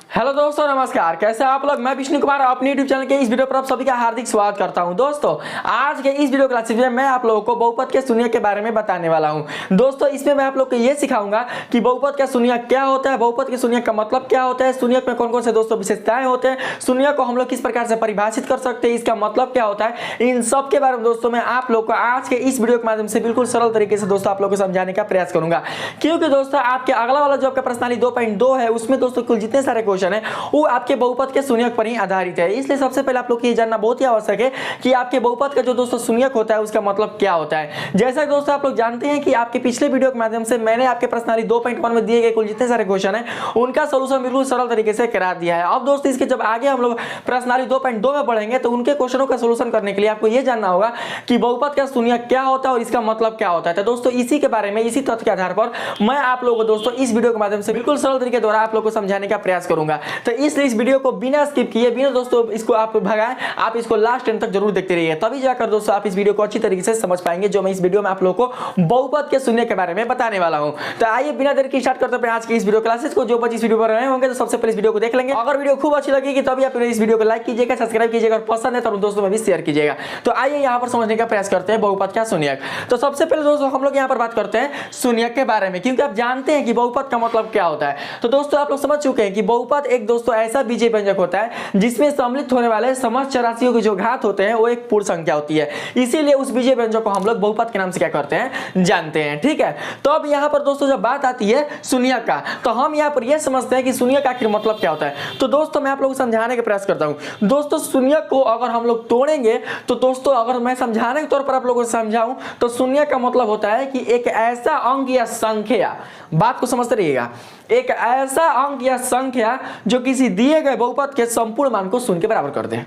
Hello दोस्तों, नमस्कार। कैसे आप लोग? मैं विष्णु कुमार अपने यूट्यूब चैनल के इस वीडियो पर आप सभी का हार्दिक स्वागत करता हूं। दोस्तों, आज के इस वीडियो क्लास में मैं आप लोगों को बहुपद के शून्य के बारे में बताने वाला हूं। दोस्तों, इसमें मैं आप लोग को ये सिखाऊंगा कि बहुपद का शून्य क्या होता है, बहुपद के शून्य का मतलब क्या होता है, शून्य में कौन कौन से दोस्तों विशेषताएं होते हैं, शून्य को हम लोग किस प्रकार से परिभाषित कर सकते हैं, इसका मतलब क्या होता है, इन सब के बारे में दोस्तों मैं आप लोग को आज के इस वीडियो के माध्यम से बिल्कुल सरल तरीके से दोस्तों आप लोग को समझाने का प्रयास करूंगा। क्योंकि दोस्तों आपके अगला वाला जो आपका प्रश्नावली 2.2 है उसमें दोस्तों कुल जितने सारे क्वेश्चन है वो आपके बहुपद के शून्यक पर ही आधारित है। इसलिए सबसे पहले आप लोग को ये जानना बहुत ही आवश्यक है कि आपके बहुपद का जो दोस्तों शून्यक होता है उसका मतलब क्या होता है। जैसा कि दोस्तों आप लोग जानते हैं कि आपके पिछले वीडियो के माध्यम से मैंने आपके प्रश्नावली 2.1 में दिए गए कुल जितने सारे क्वेश्चन है उनका सोल्यूशन बिल्कुल सरल तरीके से करा दिया है। अब दोस्तों इसके जब आगे हम लोग प्रश्नावली 2.2 में बढ़ेंगे तो उनके क्वेश्चनों का सोल्यूशन करने के लिए आपको यह जानना होगा कि बहुपद का शून्यक क्या होता है और इसका मतलब क्या होता है। तो दोस्तों इसी के बारे में, इसी तथ्य के आधार पर मैं आप लोगों को दोस्तों इस वीडियो के माध्यम से बिल्कुल सरल तरीके द्वारा आप लोग को समझाने का प्रयास करूंगा। तो इसलिए इस वीडियो को बिना स्किप किए, बिना दोस्तों इसको आप भगाएं, आप इसको लास्ट एंड तक जरूर देखते रहिए, तभी जाकर दोस्तों आप इस वीडियो को अच्छी तरीके से समझ पाएंगे जो मैं इस वीडियो में आप लोगों को बहुपद के शून्य के बारे में बताने वाला हूं। तो आइए बिना देर के स्टार्ट करते हैं आज की इस वीडियो क्लासेस को। जो बच्चे इस वीडियो पर रहे होंगे तो सबसे पहले इस वीडियो को देख लेंगे। अगर वीडियो खूब अच्छी लगेगी तभी आप इस वीडियो को लाइक कीजिएगा, सब्सक्राइब कीजिएगा और पसंद है तो दोस्तों में भी शेयर कीजिएगा। तो आइए यहाँ पर समझने का प्रयास करते हैं बहुपद का शून्यक। तो सबसे पहले दोस्तों हम लोग यहाँ पर बात करते हैं शून्यक के बारे में, क्योंकि आप जानते हैं कि बहुपद का मतलब क्या होता है। तो दोस्तों आप लोग समझ चुके हैं कि बहुपद एक दोस्तों ऐसा बीजीय व्यंजक होता है जिसमें सम्मिलित होने वाले समस्त चरराशियों के जो घात होते हैं वो एक पूर्ण संख्या होती है। इसीलिए उस बीजीय व्यंजक को हम लोग बहुपद के नाम से क्या करते हैं, जानते हैं। ठीक है, तो अब यहाँ पर दोस्तों जब बात आती है शून्यक का तो हम यहाँ पर यह समझते हैं कि शून्यक आखिर मतलब क्या होता है। तो दोस्तों मैं आप लोगों को समझाने का प्रयास करता हूँ। दोस्तों शून्यक को अगर हम लोग तोड़ेंगे तो दोस्तों अगर मैं समझाने के तौर पर आप लोगों को समझाऊं तो शून्यक का मतलब होता है कि एक ऐसा अंक या संख्या, बात को समझते रहिएगा, एक ऐसा अंक या संख्या जो किसी दिए गए बहुपद के संपूर्ण मान को शून्य के बराबर कर दे।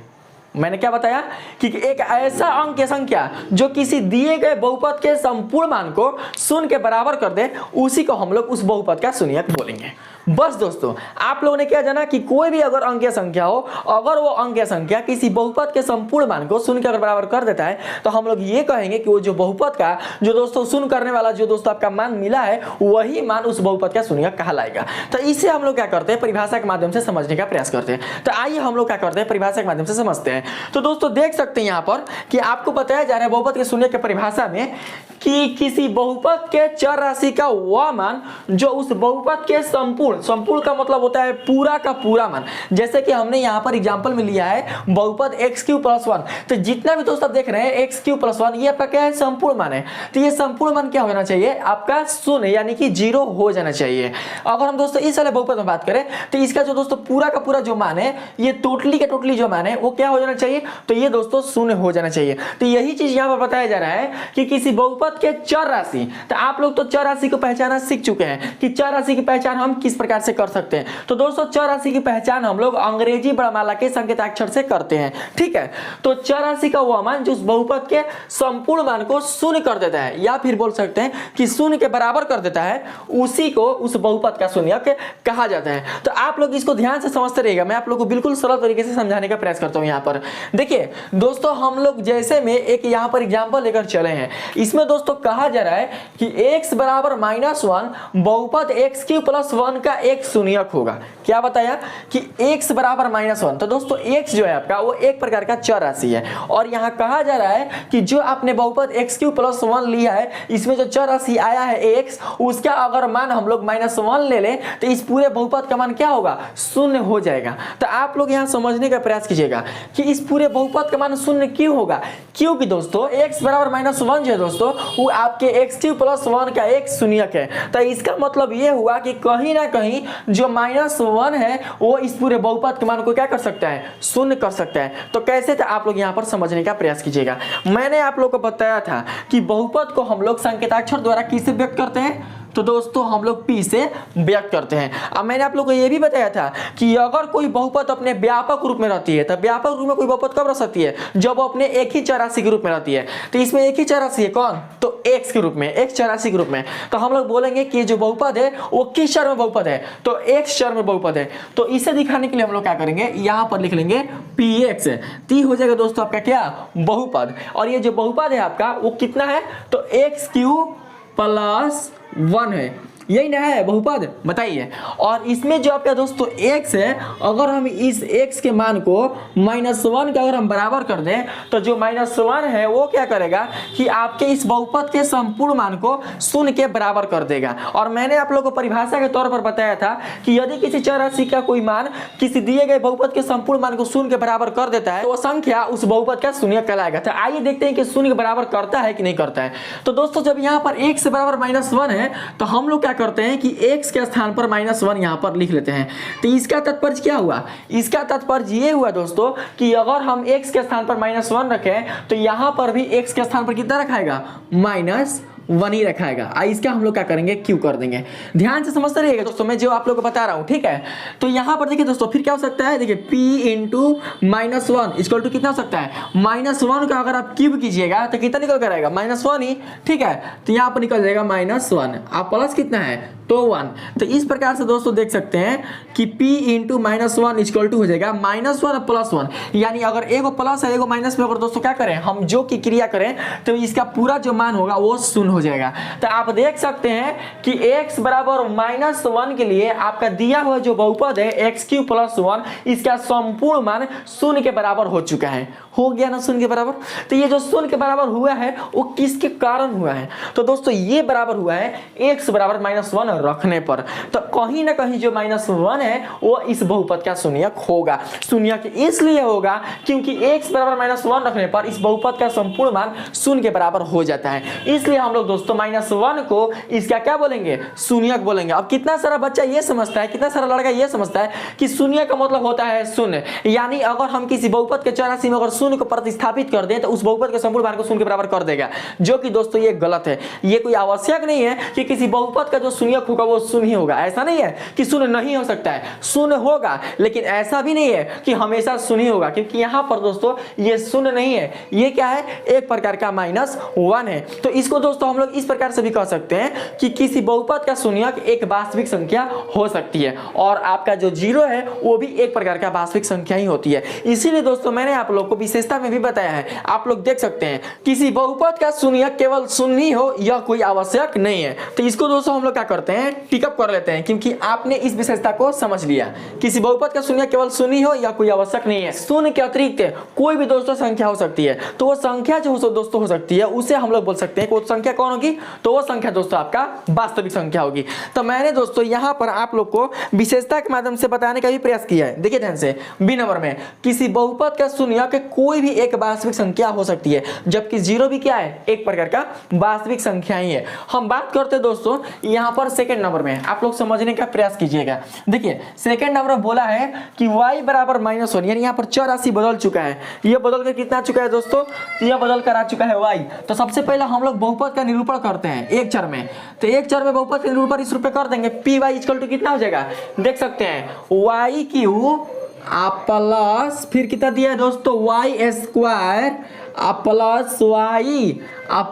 मैंने क्या बताया कि एक ऐसा अंक या संख्या जो किसी दिए गए बहुपद के संपूर्ण मान को शून्य के बराबर कर दे, उसी को हम लोग उस बहुपद का शून्यक बोलेंगे। बस दोस्तों आप लोगों ने क्या जाना कि कोई भी अगर अंक या संख्या हो, अगर वो अंक या संख्या किसी बहुपद के संपूर्ण मान को शून्य के बराबर कर देता है तो हम लोग ये कहेंगे कि वो जो बहुपद का जो दोस्तों शून्य करने वाला जो दोस्तों आपका मान मिला है वही मान उस बहुपद का शून्यक कहलाएगा। तो इसे हम लोग क्या करते हैं, परिभाषा के माध्यम से समझने का प्रयास करते हैं। तो आइए हम लोग क्या करते हैं, परिभाषा के माध्यम से समझते हैं। तो दोस्तों देख सकते हैं यहाँ पर कि आपको बताया जा रहा है बहुपद के शून्य के परिभाषा में कि किसी बहुपद के चर राशि का वह मान जो उस बहुपद के संपूर्ण का मतलब होता है पूरा का पूरा मान। जैसे कि हमने यहाँ पर एग्जांपल में लिया है बहुपद x³ + 1, तो जितना भी दोस्त आप देख रहे हैं x³ + 1 ये आपका क्या है, संपूर्ण मान है। तो ये संपूर्ण मान क्या होना चाहिए, आपका शून्य यानी कि 0 हो जाना चाहिए। अगर हम दोस्तों इस वाले बहुपद में बात करें तो इसका जो दोस्तों पूरा का पूरा जो मान है, ये टोटली का टोटली जो मान है वो क्या हो जाना चाहिए, तो ये दोस्तों शून्य हो जाना चाहिए। तो यही चीज यहाँ पर बताया जा रहा है कि किसी बहुपद के चर राशि, तो आप लोग तो चर राशि को पहचानना सीख चुके हैं कि चर राशि की पहचान हम किस प्रकार से कर सकते हैं। तो दोस्तों चर राशि की पहचान हम लोग अंग्रेजी वर्णमाला के संकेताक्षर से करते हैं। ठीक है, तो चर राशि का वह मान जो उस बहुपद के संपूर्ण मान को शून्य कर देता है, या फिर बोल सकते हैं कि शून्य के बराबर कर देता है, उसी को उस बहुपद का शून्यक कहा जाता है। तो आप लोग इसको ध्यान से समझते रहिएगा, मैं आप लोग को बिल्कुल सरल तरीके से समझाने का प्रयास करता हूं। यहाँ पर देखिए दोस्तों हम लोग जैसे में एक यहाँ पर एग्जांपल लेकर चले हैं, इसमें दोस्तों कहा जा रहा है कि x बराबर -1 बहुपद x³ + 1 का एक शून्यक होगा। क्या बताया कि x बराबर -1, तो दोस्तों x जो है आपका वो एक प्रकार का चर राशि है, और यहाँ कहा जा रहा है कि जो आपने बहुपद x³ + 1 लिया है इसमें जो चर राशि आया है x, उसका अगर मान हम लोग -1 ले लें तो इस पूरे बहुपद का मान क्या होगा, शून्य हो जाएगा। तो आप लोग यहाँ समझने का प्रयास कीजिएगा कि इस पूरे बहुपद का मान शून्य क्यों होगा, क्योंकि दोस्तों x बराबर -1 जो है दोस्तों वो आपके x³ + 1 का एक शून्यक है। तो इसका मतलब ये हुआ कि कहीं ना कहीं जो -1 है वो इस पूरे बहुपद के मान को क्या कर सकता है, शून्य कर सकता है। तो कैसे था आप लोग यहाँ पर समझने का प्रयास कीजिएगा। मैंने आप लोग को बताया था कि बहुपद को हम लोग संकेताक्षर द्वारा किससे व्यक्त करते हैं, तो दोस्तों हम लोग p से व्यक्त करते हैं। अब मैंने आप लोगों को यह भी बताया था कि अगर कोई बहुपद अपने व्यापक रूप में रहती है, तो व्यापक रूप में कोई बहुपद कब रह सकती है, जब वो अपने एक ही चर राशि के रूप में रहती है। तो इसमें एक ही चर राशि है कौन, तो x के रूप में, x चर राशि के रूप में। तो हम लोग बोलेंगे कि जो बहुपद है वो किस चर में बहुपद है, तो x चर में बहुपद है। तो इसे दिखाने के लिए हम लोग क्या करेंगे, यहाँ पर लिख लेंगे px, ती हो जाएगा दोस्तों आपका क्या, बहुपद। और ये जो बहुपद है आपका वो कितना है, तो x³ + 1 है। यही ना है बहुपद, बताइए। और इसमें जो आपका दोस्तों x है, अगर हम इस x के मान को -1 का अगर हम बराबर कर दें तो जो -1 है वो क्या करेगा कि आपके इस बहुपद के संपूर्ण मान को शून्य के बराबर कर देगा। और मैंने आप लोगों को परिभाषा के तौर पर बताया था कि यदि किसी चर राशि का कोई मान किसी दिए गए बहुपद के संपूर्ण मान को शून्य के बराबर कर देता है तो वो संख्या उस बहुपद का शून्य कहलाएगा। तो आइए देखते हैं कि शून्य के बराबर करता है कि नहीं करता है। तो दोस्तों जब यहाँ पर x बराबर -1 है तो हम लोग क्या करते हैं कि x के स्थान पर -1 यहाँ पर लिख लेते हैं। तो इसका तात्पर्य क्या हुआ? इसका तात्पर्य ये हुआ दोस्तों कि अगर हम x के स्थान पर -1 रखें तो यहाँ पर भी x के स्थान पर कितना रखाएगा? -1 ही रखाएगा। इसका हम लोग क्या करेंगे? क्यों कर देंगे। ध्यान से समझते रहिएगा दोस्तों, मैं जो आप लोग को बता रहा हूँ, ठीक है। तो यहाँ पर देखिए दोस्तों फिर क्या हो सकता है, देखिए p × -1 इक्वल टू कितना हो सकता है? -1 का अगर आप क्यूब कीजिएगा तो कितना निकल कर आएगा? -1 ही, ठीक है। तो यहाँ पर निकल जाएगा -1, आप प्लस कितना है तो 1। तो इस प्रकार से दोस्तों देख सकते हैं कि p × -1 इक्वल टू हो जाएगा -1 और +1, यानी अगर एगो प्लस है एगो माइनस में अगर दोस्तों क्या करें हम जो की क्रिया करें तो इसका पूरा जो मान होगा वो शून्य हो जाएगा। तो आप देख सकते हैं कि x बराबर -1 के लिए आपका दिया हुआ जो बहुपद है x³ + 1 इसका संपूर्ण मान शून्य के बराबर हो चुका है। हो गया ना शून्य के बराबर। तो ये जो शून्य के बराबर हुआ है वो किसके कारण हुआ है? तो दोस्तों ये बराबर हुआ है x बराबर -1 रखने पर। तो कहीं ना कहीं जो -1 है वो इस बहुपद का शून्यक होगा। शून्यक इसलिए होगा क्योंकि x बराबर -1 रखने पर इस बहुपद का संपूर्ण मान शून्य के बराबर हो जाता है। इसलिए हम लोग दोस्तों -1 को इसका क्या बोलेंगे? शून्यक बोलेंगे। अब कितना सारा बच्चा ये समझता है, कितना सारा लड़का ये समझता है कि शून्य का मतलब होता है शून्य, यानी अगर हम किसी बहुपद के चर राशि में अगर शून्य को प्रतिस्थापित कर दें तो उस बहुपद के संपूर्ण मान को शून्य के बराबर कर देगा, जो कि दोस्तों ये गलत है। ये कोई आवश्यक नहीं है कि किसी बहुपद का जो शून्यक होगा वो शून्य ही होगा। ऐसा नहीं है कि शून्य नहीं हो सकता है, शून्य होगा, लेकिन ऐसा भी नहीं है कि हमेशा शून्य होगा, क्योंकि यहाँ पर दोस्तों ये शून्य नहीं है, ये क्या है? एक प्रकार का -1 है। तो इसको दोस्तों हम लोग इस प्रकार से भी कह सकते हैं कि किसी बहुपद का शून्यक एक वास्तविक संख्या हो सकती है और आपका जो 0 है वो भी एक प्रकार का वास्तविक संख्या ही होती है। इसीलिए दोस्तों मैंने आप लोग को विशेषता में भी बताया है, आप लोग देख सकते हैं किसी बहुपद का शून्यक केवल शून्य ही हो यह कोई आवश्यक नहीं है। तो इसको दोस्तों हम लोग क्या करते हैं? टिकअप कर लेते हैं, क्योंकि आपने इस विशेषता को समझ लिया। किसी बहुपद का शून्यक केवल शून्य हो यह कोई आवश्यक नहीं है। शून्य के अतिरिक्त कोई भी दोस्तों संख्या हो सकती है, तो वो संख्या जो दोस्तों हो सकती है उसे हम लोग बोल सकते हैं कि वो संख्या कौन होगी? तो वो संख्या दोस्तों आपका वास्तविक संख्या होगी। तो मैंने दोस्तों यहाँ पर आप लोग को विशेषता के माध्यम से बताने का भी प्रयास किया है। देखिए ध्यान से, बी नंबर में किसी बहुपद का शून्यक कोई भी एक वास्तविक संख्या हो सकती है, जबकि 0 भी क्या है? एक प्रकार का वास्तविक संख्या ही है। हम बात करते हैं दोस्तों यहाँ पर सेकंड नंबर में, आप लोग समझने का प्रयास कीजिएगा। देखिए सेकंड नंबर में बोला है कि y बराबर -1, यानी यहाँ पर चर राशि बदल चुका है। ये बदल कर कितना चुका है दोस्तों? यह बदल कर आ चुका है y। तो सबसे पहले हम लोग बहुपद का निरूपण करते हैं एक चर में। तो एक चर में बहुपद का निरूपण इस रूप में कर देंगे, py इक्वल टू कितना हो जाएगा? देख सकते हैं y³ प्लस फिर कितना दिया है दोस्तों? y² plus y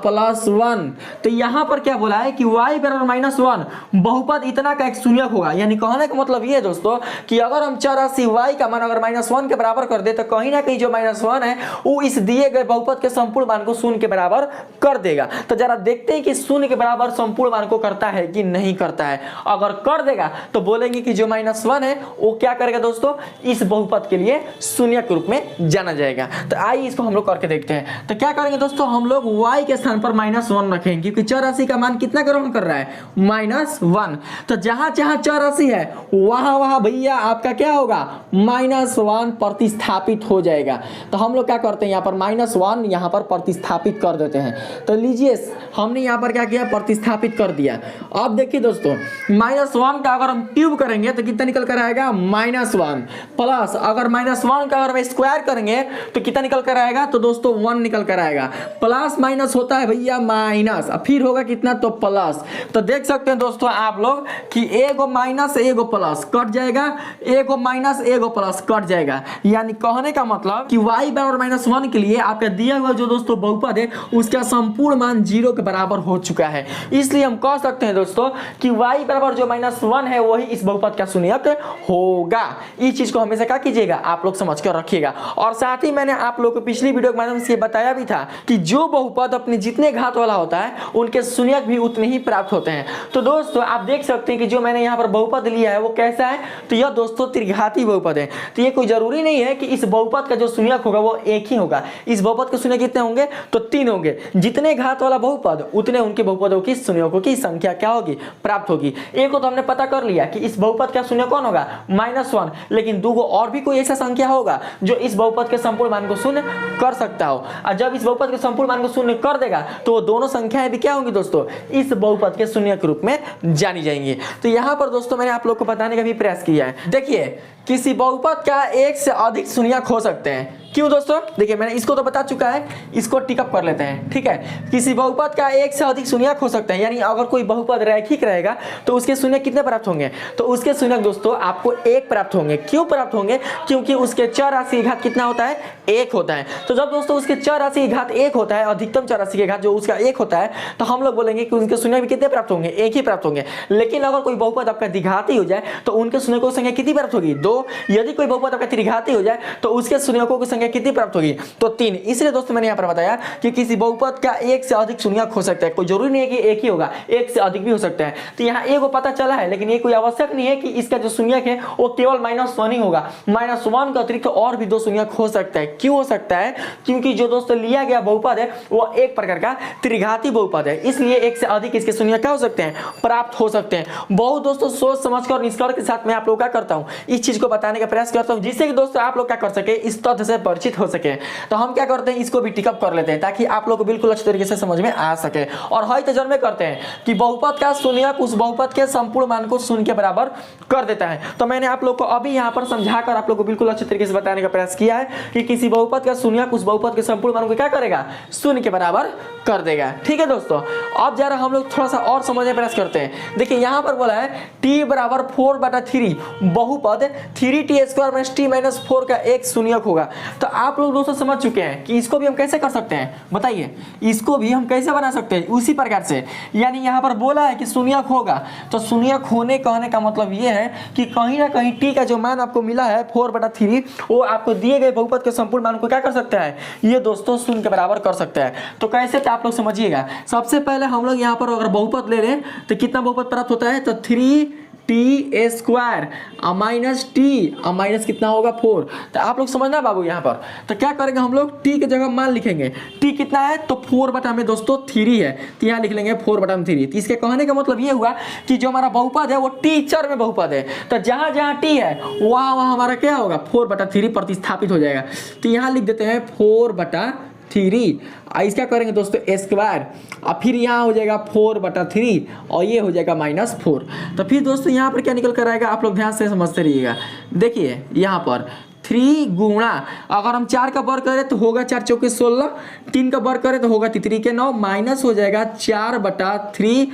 plus 1। तो यहाँ पर क्या बोला है कि y बराबर -1 बहुपद इतना का एक शून्यक होगा। यानी कहने का मतलब ये है दोस्तों कि अगर हम चर राशि y का मान अगर -1 के बराबर कर दे तो कहीं ना कहीं जो -1 है वो इस दिए गए बहुपद के संपूर्ण मान को शून्य के बराबर कर देगा। तो जरा देखते हैं कि शून्य के बराबर संपूर्ण मान को करता है कि नहीं करता है। अगर कर देगा तो बोलेंगे कि जो -1 है वो क्या करेगा दोस्तों? इस बहुपद के लिए शून्य के रूप में जाना जाएगा। तो आइए इसको हम लोग करके देखते हैं। तो क्या करेंगे दोस्तों? हम लोग y के स्थान पर -1 रखेंगे, क्योंकि चर राशि का मान कितना ग्रहण कर रहा है? -1। तो जहां जहां चर राशि है वहां वहां भैया आपका क्या होगा? -1 प्रतिस्थापित हो जाएगा। तो हम लोग क्या करते हैं? यहाँ पर -1 यहाँ पर प्रतिस्थापित कर देते हैं। तो लीजिए हमने यहाँ पर क्या किया? प्रतिस्थापित कर दिया। अब देखिए दोस्तों -1 का अगर हम क्यूब करेंगे तो कितना निकल कर आएगा? -1 प्लस अगर -1 का अगर हम स्क्वायर करेंगे तो कितना निकल कर आएगा? तो दोस्तों 1 निकल कर आएगा। प्लस माइनस होता है भैया माइनस, अब फिर होगा कितना? तो प्लस। तो देख सकते हैं दोस्तों आप लोग कि एगो माइनस एगो प्लस कट जाएगा, एगो माइनस एगो प्लस कट जाएगा। यानी कहने का मतलब कि y बराबर -1 के लिए आपका दिया हुआ जो दोस्तों बहुपद है उसका संपूर्ण मान 0 के बराबर हो चुका है। इसलिए हम कह सकते हैं दोस्तों कि y बराबर जो -1 है वही इस बहुपद का शून्यक होगा। इस चीज को हमेशा क्या कीजिएगा? आप लोग समझ कर रखिएगा। और साथ ही मैंने आप लोग को पिछली वीडियो के माध्यम से ये बताया भी था कि जो बहुपद अपने जितने घात वाला होता है उनके शून्यक भी उतने ही प्राप्त होते हैं। तो दोस्तों आप देख सकते हैं कि जो मैंने यहाँ पर बहुपद लिया है वो कैसा है, तो यह दोस्तों त्रिघाती बहुपद है। तो ये कोई जरूरी नहीं है कि इस बहुपद का जो शून्यक होगा वो एक ही होगा। इस बहुपद के शून्यक कितने होंगे, तो 3 होंगे। जितने घात वाला बहुपद उतने उनके बहुपदों की शून्यकों की संख्या क्या होगी, प्राप्त होगी। एक को तो हमने पता कर लिया कि इस बहुपद का शून्य कौन होगा, -1, लेकिन दो और भी कोई ऐसा संख्या होगा जो इस बहुपद के संपूर्ण मान को शून्य कर सकता हो। और जब इस बहुपद के संपूर्ण मान को शून्य कर देगा तो वो दोनों संख्याएं भी क्या होंगी दोस्तों, इस बहुपद के शून्य के रूप में जानी जाएंगी। तो यहाँ पर दोस्तों मैंने आप लोग को बताने का भी प्रयास किया है। देखिए किसी बहुपद का एक से अधिक शून्यक हो सकते हैं। क्यों दोस्तों, देखिए मैंने इसको तो बता चुका है, इसको टिकअप कर लेते हैं। ठीक है, किसी बहुपद का एक से अधिक शून्यक हो सकते हैं, यानी अगर कोई बहुपद रैखिक रहेगा तो उसके शून्यक कितने प्राप्त होंगे, तो उसके शून्यक दोस्तों आपको 1 प्राप्त होंगे। क्यों प्राप्त होंगे, क्योंकि उसके चर राशि की घात कितना होता है, 1 होता है। तो जब दोस्तों उसके चर राशि की घात 1 होता है, अधिकतम चर राशि की घात जो उसका 1 होता है, तो हम लोग बोलेंगे कि उनके शून्यक भी कितने प्राप्त होंगे, 1 ही प्राप्त होंगे। लेकिन अगर कोई बहुपद आपका द्विघाती हो जाए तो उनके शून्यकों की संख्या कितनी प्राप्त होगी, 2। यदि कोई बहुपद आपका त्रिघाती हो जाए तो उसके शून्यकों की संख्या कितनी प्राप्त होगी, तो 3। इसलिए दोस्तों मैंने यहाँ पर बताया कि किसी बहुपद का एक से अधिक शून्यक हो सकता है। कोई जरूरी नहीं है कि एक ही होगा, एक से अधिक भी हो सकता है। तो यहाँ एक को पता चला है, लेकिन ये कोई आवश्यक नहीं है कि इसका जो शून्यक है वो केवल -1 ही होगा। -1 का अतिरिक्त और भी 2 शून्यक हो सकता है। क्यों हो सकता है, क्योंकि जो दोस्तों लिया गया बहुपद है वो एक प्रकार का त्रिघाती बहुपद है, इसलिए एक से अधिक इसके शून्यक क्या हो सकते हैं, प्राप्त हो सकते हैं। बहुत दोस्तों सोच समझकर और निष्कर्ष के साथ मैं आप लोग क्या करता हूँ, इस चीज को बताने का प्रयास करता हूँ, जिससे कि दोस्तों आप लोग क्या कर सके, इस तथ्य से परिचित हो सके। तो हम क्या करते हैं, इसको भी टिकअप कर लेते हैं ताकि आप लोग को बिल्कुल अच्छे तरीके से समझ में आ सके। और हई तजर्बे करते हैं कि बहुपद का शून्यक उस बहुपद के संपूर्ण मान को शून्य के बराबर कर देता है। तो मैंने आप लोग को अभी यहाँ पर समझाकर आप लोग को बिल्कुल अच्छे तरीके से बताने का प्रयास किया है कि किसी बहुपद का शून्यक उस बहुपद के संपूर्ण मान को क्या करेगा, शून्य के बराबर कर देगा। ठीक है दोस्तों, अब जरा हम लोग थोड़ा सा और समझने का प्रयास करते हैं। देखिए यहाँ पर बोला है t बराबर 4/3 बहुपद 3t² - t - 4 का एक शून्यक होगा। तो आप लोग दोस्तों समझ चुके हैं कि इसको भी हम कैसे कर सकते हैं, बताइए इसको भी हम कैसे बना सकते हैं, उसी प्रकार से। यानी यहाँ पर बोला है कि शून्यक होगा, तो शून्यक होने कहने का मतलब ये है कि कहीं ना कहीं t का जो मान आपको मिला है 4/3 वो आपको दिए गए बहुपद के संपूर्ण मान को क्या कर सकता है, ये दोस्तों शून्य के बराबर कर सकता है। तो कैसे, तो आप लोग समझिएगा। सबसे पहले हम लोग यहाँ पर अगर बहुपद ले लें तो कितना बहुपद प्राप्त होता है, तो 3t² माइनस टी माइनस कितना होगा 4। तो आप लोग समझना बाबू यहाँ पर, तो क्या करेंगे हम लोग, t की जगह मान लिखेंगे, t कितना है, तो 4/में दोस्तों 3 है, तो यहाँ लिख लेंगे 4/3। तो इसके कहने का मतलब ये हुआ कि जो हमारा बहुपद है वो t चर में बहुपद है, तो जहाँ जहाँ t है वहाँ वहाँ हमारा क्या होगा, 4/3 प्रतिस्थापित हो जाएगा। तो यहाँ लिख देते हैं 4/3। इसका करेंगे दोस्तों स्क्वायर, और फिर यहाँ हो जाएगा 4/3 और ये हो जाएगा -4। तो फिर दोस्तों यहाँ पर क्या निकल कर आएगा, आप लोग ध्यान से समझते रहिएगा। देखिए यहाँ पर 3 गुणा, अगर हम 4 का वर्ग करें तो होगा 4 चौके 16, 3 का वर्ग करें तो होगा 3 के 9, माइनस हो जाएगा 4/3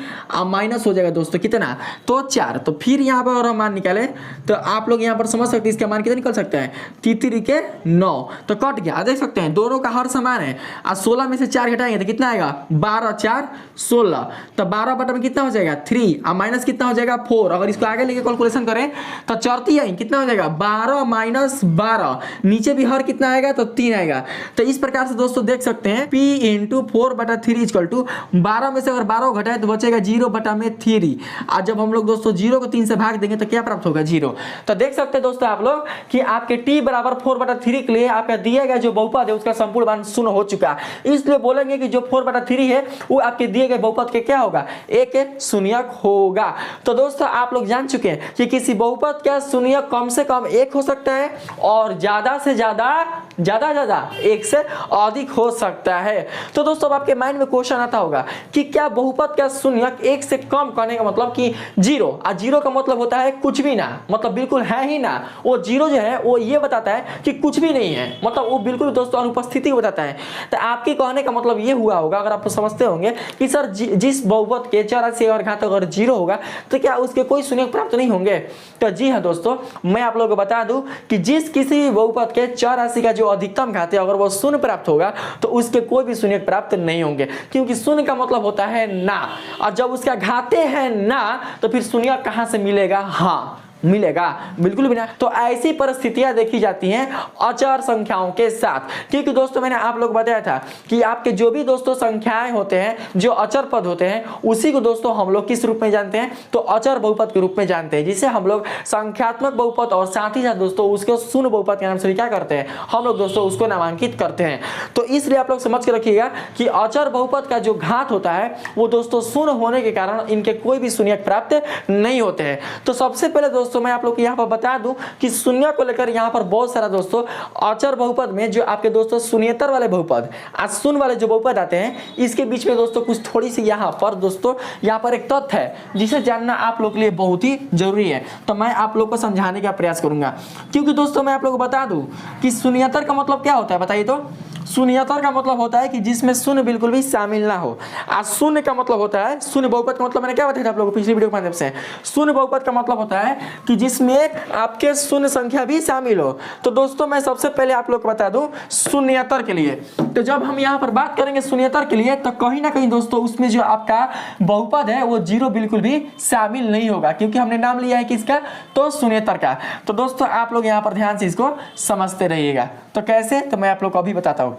माइनस हो जाएगा दोस्तों कितना, तो 4। तो फिर यहाँ पर अगर हम मान निकालें तो आप लोग यहाँ पर समझ सकते हैं इसका मान कितना निकल सकता है, 3 के 9, तो कट गया। देख सकते हैं दोनों का हर समान है, और 16 में से 4 घटाएंगे तो कितना आएगा, 12 4 16, तो 12 में कितना हो जाएगा 3 और माइनस कितना हो जाएगा 4। अगर इसको आगे लेके कैलकुलेशन करें तो चौथी आई कितना हो जाएगा 12 माइनस 12, नीचे भी हर कितना आएगा, तो 3 आएगा। तो इस प्रकार से दोस्तों देख सकते हैं p × 4/3 इक्वल टू 12 में से अगर 12 घटाए तो बचेगा 0/3। और जब हम लोग दोस्तों 0 को 3 से भाग देंगे तो क्या प्राप्त होगा, 0। तो देख सकते हैं दोस्तों आप लोग कि आपके t बराबर 4/3 के लिए आपका दिया गया जो बहुपद है उसका संपूर्ण मान 0 हो चुका, इसलिए बोलेंगे कि जो 4/3 है वो आपके दिए गए बहुपद के क्या होगा, एक शून्यक होगा। तो दोस्तों आप लोग जान चुके हैं कि किसी बहुपद का शून्यक कम से कम 1 हो सकता है और ज्यादा से ज्यादा 1 से अधिक हो सकता है। तो दोस्तों अब आपके माइंड में क्वेश्चन आता होगा कि क्या बहुपद का शून्यक 1 से कम करने का मतलब कि 0, और 0 का मतलब होता है कुछ भी ना, मतलब बिल्कुल है ही ना। वो 0 जो है वो ये बताता है कि कुछ भी नहीं है, मतलब वो बिल्कुल दोस्तों अनुपस्थिति को बताता है। तो आपके कहने का मतलब ये हुआ होगा, अगर आप समझते होंगे कि सर जिस बहुपद के चर राशि और घात अगर 0 होगा तो क्या उसके कोई शून्यक प्राप्त नहीं होंगे। तो जी हाँ दोस्तों, मैं आप लोगों को बता दूं कि जिस किसी बहुपद के चर राशि का जो अधिकतम घात है अगर वो शून्य प्राप्त होगा तो उसके कोई भी शून्यक प्राप्त नहीं होंगे, क्योंकि शून्य का मतलब होता है ना, और जब उसका घाते है ना तो फिर शून्यक कहां से मिलेगा, हाँ मिलेगा? बिल्कुल भी ना। तो ऐसी परिस्थितियां देखी जाती हैं अचर संख्याओं के साथ, क्योंकि दोस्तों मैंने आप लोग बताया था कि आपके जो भी दोस्तों संख्याएं होते हैं, जो अचर पद होते हैं, उसी को दोस्तों हम लोग किस रूप में जानते हैं? तो अचर बहुपद के रूप में जानते हैं, जिसे हम लोग संख्यात्मक बहुपद और साथ ही साथ दोस्तों उसको शून्य बहुपद के नाम से क्या करते हैं हम लोग दोस्तों उसको नामांकित करते हैं। तो इसलिए आप लोग समझ के रखिएगा कि अचर बहुपद का जो घात होता है वो दोस्तों शून्य होने के कारण इनके कोई भी शून्यक प्राप्त नहीं होते हैं। तो सबसे पहले दोस्तों मैं आप लोग को यहाँ पर बता दूं कि शून्य को लेकर यहाँ पर बहुत सारा दोस्तों अचर बहुपद में जो आपके दोस्तों शून्येतर वाले बहुपद शून्य वाले जो बहुपद आते हैं, इसके बीच में दोस्तों कुछ थोड़ी सी यहाँ पर एक तथ्य है जिसे जानना आप लोग के लिए बहुत ही जरूरी है। तो मैं आप लोग को समझाने का प्रयास करूंगा, क्योंकि दोस्तों मैं आप लोग को बता दूं कि शून्येतर का मतलब क्या होता है, बताइए तो। शून्येतर का मतलब होता है कि जिसमें शून्य बिल्कुल भी शामिल ना हो। आज शून्य का मतलब होता है, शून्य बहुपद का मतलब मैंने क्या बताया था आप लोगों को पिछली वीडियो के माध्यम से। शून्य बहुपद का मतलब होता है कि जिसमें आपके शून्य संख्या भी शामिल हो। तो दोस्तों मैं सबसे पहले आप लोग को बता दूं शून्येतर के लिए, तो जब हम यहाँ पर बात करेंगे शून्येतर के लिए तो कहीं ना कहीं दोस्तों उसमें जो आपका बहुपद है वो जीरो बिल्कुल भी शामिल नहीं होगा, क्योंकि हमने नाम लिया है किसका? तो शून्येतर का। तो दोस्तों आप लोग यहाँ पर ध्यान से इसको समझते रहिएगा। तो कैसे? तो मैं आप लोग को अभी बताता हूँ।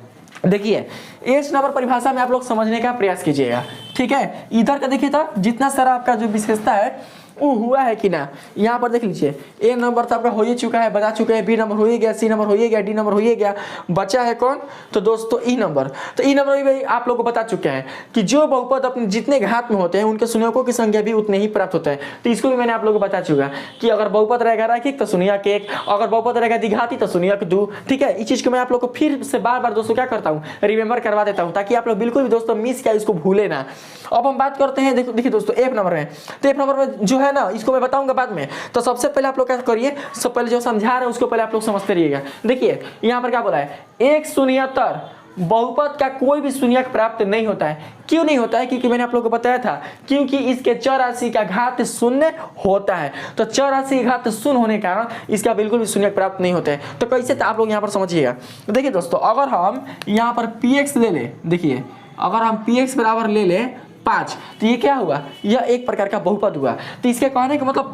देखिए एच नंबर परिभाषा में आप लोग समझने का प्रयास कीजिएगा, ठीक है। इधर का देखिए तो जितना सारा आपका जो विशेषता है वो हुआ है कि ना, यहाँ पर देख लीजिए। ए नंबर तो आपका हो ही चुका है, बता चुके हैं। बी नंबर हो ही गया, सी नंबर हो ही गया, डी नंबर हो ही गया। बचा है कौन? तो दोस्तों ई नंबर। तो ई नंबर भी आप लोग को बता चुके हैं कि जो बहुपद अपने जितने घात में होते हैं उनके शून्यकों की संख्या भी उतने ही प्राप्त होते हैं। तो इसको भी मैंने आप लोग को बता चुका कि अगर बहुपद रहेगा रैखिक तो शून्यक 1, अगर बहुपद रहेगा द्विघाती तो शून्यक 2, ठीक है। इस चीज को मैं आप लोग को फिर से बार बार दोस्तों क्या करता हूँ, रिमेंबर करवा देता हूँ, ताकि आप लोग बिल्कुल भी दोस्तों मिस क्या इसको भूले ना। अब हम बात करते हैं, देखिए दोस्तों एफ नंबर में। तो एफ नंबर में जो है ना, इसको मैं बताऊंगा बाद में। तो सबसे पहले आप लोग क्या करिए, सब पहले जो समझा रहे हैं उसको पहले आप लोग समझते रहिएगा। देखिए यहाँ पर क्या बोला है, एक शून्येतर बहुपद का कोई भी शून्यक प्राप्त नहीं होता है। क्यों नहीं होता है? क्योंकि मैंने आप लोगों को बताया था क्योंकि इसके चर राशि का घात शून्य होता है। तो चर राशि का घात शून्य होने के कारण इसका बिल्कुल भी शून्यक प्राप्त नहीं होते हैं। तो कैसे? तो आप लोग यहाँ पर समझिएगा। देखिए दोस्तों अगर हम यहाँ पर px ले ले, देखिए अगर हम px बराबर ले ले 5, तो ये क्या हुआ? यह एक प्रकार का बहुपद हुआ। तो इसके कहने का मतलब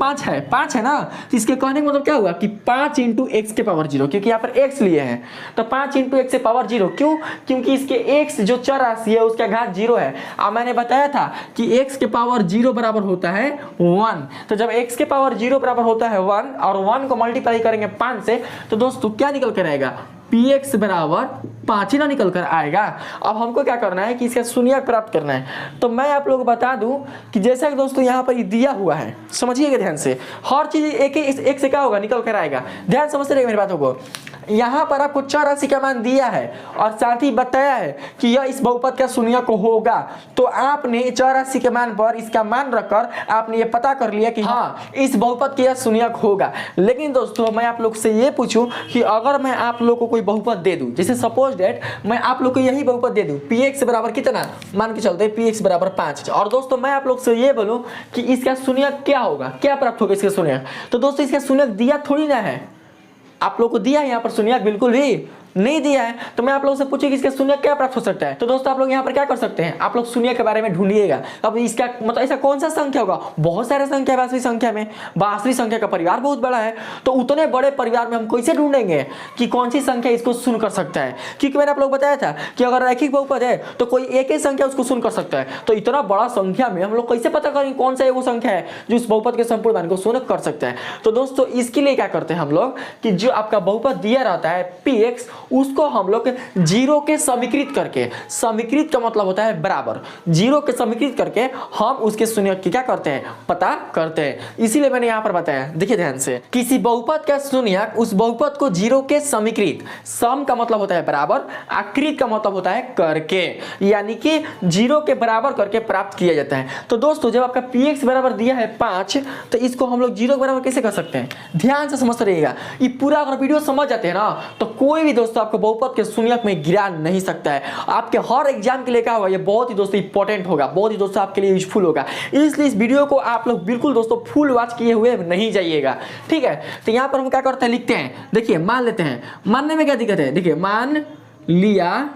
5 है ना। तो इसके कहने का मतलब क्या हुआ कि 5 × x के पावर 0, क्योंकि यहाँ पर x लिए हैं। तो 5 × x के पावर 0 क्यों? क्योंकि इसके x जो चर राशि है उसका घात 0 है। अब मैंने बताया था कि x के पावर 0 बराबर होता है 1। तो जब x के पावर 0 बराबर होता है 1 और 1 को मल्टीप्लाई करेंगे 5 से, तो दोस्तों क्या निकल कर आएगा? px बराबर 5 ही ना निकल कर आएगा। अब हमको क्या करना है कि इसका शून्यक प्राप्त करना है। तो मैं आप लोगों को बता दूं कि जैसा कि दोस्तों यहाँ पर ये दिया हुआ है, समझिएगा ध्यान से, हर चीज एक से क्या होगा? निकल कर आएगा। ध्यान समझते रहिए मेरी बातों को। यहाँ पर आपको चर राशि का मान दिया है और साथ ही बताया है कि यह इस बहुपद का शून्यक होगा। तो आपने चर राशि के मान पर इसका मान रखकर आपने ये पता कर लिया कि हाँ इस बहुपद का शून्यक होगा। लेकिन दोस्तों मैं आप लोग से ये पूछूं कि अगर मैं आप लोग को कोई बहुपद दे दूं, जैसे सपोज डेट मैं आप लोग को यही बहुपद दे दूं, px बराबर कितना मान के चलते px बराबर 5, और दोस्तों मैं आप लोग से ये बोलूं कि इसका शून्यक क्या होगा, क्या प्राप्त होगा इसका शून्यक। तो दोस्तों इसका शून्यक दिया थोड़ी ना है, आप लोग को दिया है यहाँ पर शून्यक बिल्कुल भी नहीं दिया है। तो मैं आप लोगों से पूछिए कि इसका शून्यक क्या प्राप्त हो सकता है। तो दोस्तों आप लोग यहाँ पर क्या कर सकते हैं, आप लोग शून्य के बारे में ढूंढिएगा। अब इसका मतलब ऐसा कौन सा संख्या होगा? बहुत सारे संख्या, वास्तविक संख्या में वास्तविक संख्या का परिवार बहुत बड़ा है। तो उतने बड़े परिवार में हम कैसे ढूंढेंगे कि कौन सी संख्या इसको शून्य कर सकता है? क्योंकि मैंने आप लोग बताया था कि अगर रैखिक बहुपद है तो कोई एक ही संख्या उसको शून्य कर सकता है। तो इतना बड़ा संख्या में हम लोग कैसे पता करेंगे कौन सा वो संख्या है जो उस बहुपद के संपूर्ण मान को शून्य कर सकता है? तो दोस्तों इसके लिए क्या करते हैं हम लोग कि जो आपका बहुपद दिया रहता है px, उसको हम लोग जीरो के समीकृत करके, समीकृत का मतलब होता है बराबर, जीरो के समीकृत करके हम उसके शून्यक की क्या करते हैं? पता करते हैं। इसीलिए मैंने यहाँ पर बताया, देखिए ध्यान से, किसी बहुपद का शून्यक उस बहुपद को जीरो के समीकृत, सम का मतलब होता है बराबर, आकृत का मतलब होता है करके, यानी कि जीरो के बराबर करके प्राप्त किया जाता है। तो दोस्तों जब आपका px बराबर दिया है 5, तो इसको हम लोग जीरो के बराबर कैसे कर सकते हैं? ध्यान से समझते रहिएगा। ये पूरा अगर वीडियो समझ जाते हैं ना तो कोई भी दोस्तों आपको बहुपद के शून्यक में गिरा नहीं सकता है। आपके हर एग्जाम के लिए क्या होगा, ये बहुत ही दोस्तों इंपॉर्टेंट होगा, बहुत ही दोस्तों आपके लिए यूजफुल होगा। इसलिए इस वीडियो को आप लोग बिल्कुल दोस्तों फुल वॉच किए हुए नहीं जाइएगा, ठीक है। तो यहाँ पर हम क्या करते हैं, लिखते हैं। देखिए मान लेते हैं, मानने में क्या दिक्कत है? देखिए मान लिया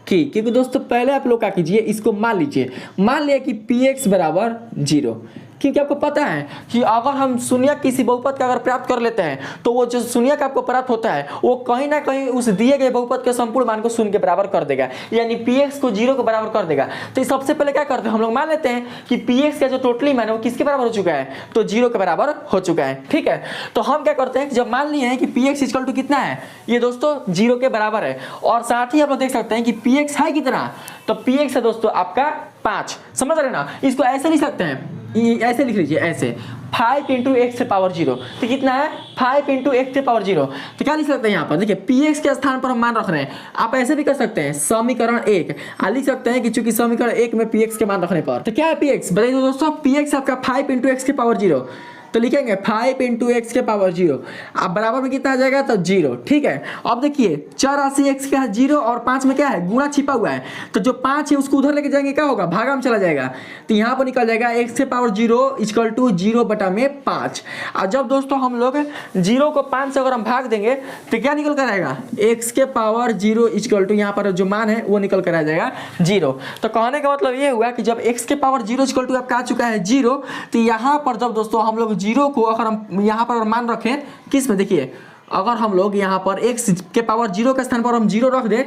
कि, क्योंकि दोस्तों पहले आप लोग क्या कीजिए, इसको मान लीजिए, मान लिया कि px बराबर 0, क्योंकि आपको पता है कि अगर हम शून्य किसी बहुपद का अगर प्राप्त कर लेते हैं तो वो जो शून्य का आपको प्राप्त होता है वो कहीं ना कहीं उस दिए गए बहुपद के संपूर्ण मान को शून्य के बराबर कर देगा, यानी px को 0 के बराबर कर देगा। तो सबसे पहले क्या करते हैं, हम लोग मान लेते हैं कि px का जो टोटली मान है वो किसके बराबर हो चुका है, तो 0 के बराबर हो चुका है। ठीक है, तो हम क्या करते हैं, जब मान लिए हैं कि px इक्वल टू कितना है, ये दोस्तों 0 के बराबर है, और साथ ही आप लोग देख सकते हैं कि px है कितना, तो px है दोस्तों आपका 5। समझ रहे ना, इसको ऐसे लिख सकते हैं, ऐसे लिख लीजिए, ऐसे 5 इंटू एक्स से पावर 0, तो कितना है 5 इंटू एक्स से पावर 0। तो क्या लिख सकते हैं यहाँ पर, देखिए px के स्थान पर हम मान रख रहे हैं, आप ऐसे भी कर सकते हैं समीकरण 1 लिख सकते हैं कि चूंकि समीकरण 1 में px के मान रखने पर, तो क्या है px बताइए दोस्तों, px आपका 5 इंटू एक्स के पावर 0, तो लिखेंगे 5 इंटू एक्स के पावर 0, अब बराबर में कितना आ जाएगा, तो 0। ठीक है, अब देखिए चर राशि एक्स का 0 और 5 में क्या है, गुणा छिपा हुआ है, तो जो 5 है उसको उधर लेके जाएंगे क्या होगा, भागा में चला जाएगा, तो यहाँ पर निकल जाएगा एक्स के पावर 0 इक्वल टू 0 बटा में 5। और जब दोस्तों हम लोग 0 को 5 से अगर हम भाग देंगे तो क्या निकल कर आएगा, एक्स के पावर 0 इक्वल टू यहाँ पर जो मान है वो निकल कर आ जाएगा 0। तो कहने का मतलब ये हुआ कि जब एक्स के पावर 0 इक्वल टू आपका आ चुका है 0, तो यहाँ पर जब दोस्तों हम लोग 0 को अगर हम यहाँ पर मान रखें किस में, देखिए अगर हम लोग यहाँ पर x के पावर 0 के स्थान पर हम 0 रख दें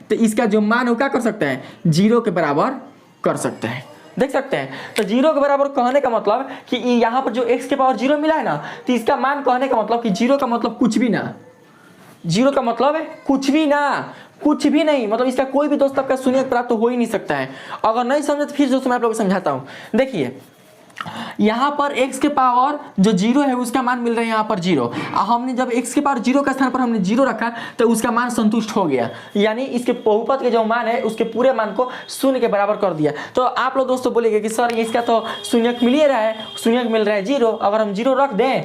तो इसका जो मान है वो क्या कर सकते हैं, 0 के बराबर कर सकते हैं। देख सकते हैं, तो 0 के बराबर कहने का मतलब कि यहाँ पर जो x के पावर 0 मिला है ना, तो इसका मान कहने का मतलब कि 0 का मतलब कुछ भी ना, 0 का मतलब है कुछ भी ना, कुछ भी नहीं, मतलब इसका कोई भी दोस्त आपका शून्य प्राप्त हो ही नहीं सकता है। अगर नहीं समझे तो फिर दोस्तों मैं आप लोगों को समझाता हूँ। देखिए यहाँ पर x के पावर जो 0 है उसका मान मिल रहा है यहाँ पर 0, हमने जब x के पावर 0 का स्थान पर हमने 0 रखा तो उसका मान संतुष्ट हो गया, यानी इसके बहुपद के जो मान है उसके पूरे मान को शून्य के बराबर कर दिया। तो आप लोग दोस्तों बोलेंगे कि सर इसका तो शून्यक मिल ही रहा है, शून्यक मिल रहा है 0, अगर हम 0 रख दें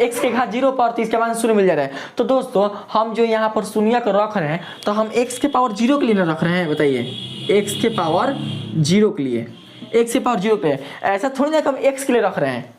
x के घात 0 पर तो इसका मान शून्य मिल जा रहा है। तो दोस्तों हम जो यहाँ पर शून्यक रख रहे हैं तो हम x के पावर 0 के लिए ना रख रहे हैं, बताइए x के पावर 0 के लिए, x के पावर 0 पे, ऐसा थोड़ी ना कि हम x के लिए रख रहे हैं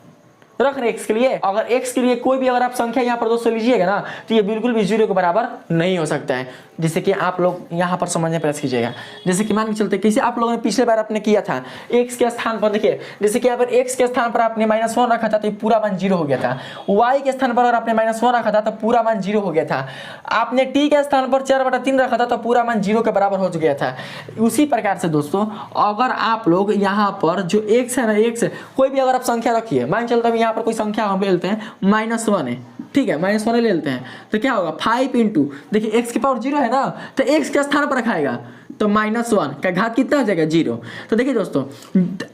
x के लिए। अगर x के लिए कोई भी अगर आप संख्या यहाँ पर दोस्तों लीजिएगा ना तो ये बिल्कुल भी 0 के बराबर नहीं हो सकता है, जिससे कि आप लोग यहाँ पर समझने प्रयास कीजिएगा। जैसे कि मान के चलते कैसे आप लोगों ने पिछले बार आपने किया था, x के स्थान पर देखिए, जैसे कि यहाँ पर x के स्थान पर आपने -1 रखा था तो पूरा मान 0 हो गया था, y के स्थान पर अगर आपने -1 रखा था तो पूरा मान 0 हो गया था, आपने t के स्थान पर 4/3 रखा था तो पूरा मान 0 के बराबर हो गया था। उसी प्रकार से दोस्तों अगर आप लोग यहाँ पर जो x है ना, x कोई भी अगर आप संख्या रखिए, मान चलता है यहाँ पर कोई संख्या हम ले लेते हैं -1 है, ठीक है -1 ले लेते हैं, तो क्या होगा 5 इंटू, देखिए x के पावर 0 है ना, तो x के स्थान पर रखाएगा तो -1 का घात कितना हो जाएगा 0। तो देखिए दोस्तों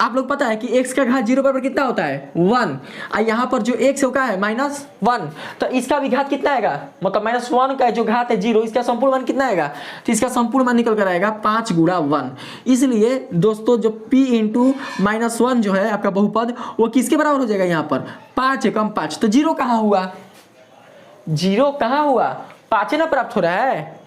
आप लोग पता है कि x का घात 0 पर कितना होता है 1, और यहाँ पर जो x होगा है -1, तो इसका भी घात कितना आएगा, मतलब -1 का जो घात है 0, इसका संपूर्ण मान कितना आएगा, तो इसका संपूर्ण मान निकल कर आएगा 5 गुणा 1। इसलिए दोस्तों जो p इंटू -1 जो है आपका बहुपद वो किसके बराबर हो जाएगा, यहाँ पर 5 कम 5, तो 0 कहाँ हुआ, 0 कहाँ हुआ, 5 ना प्राप्त हो रहा है,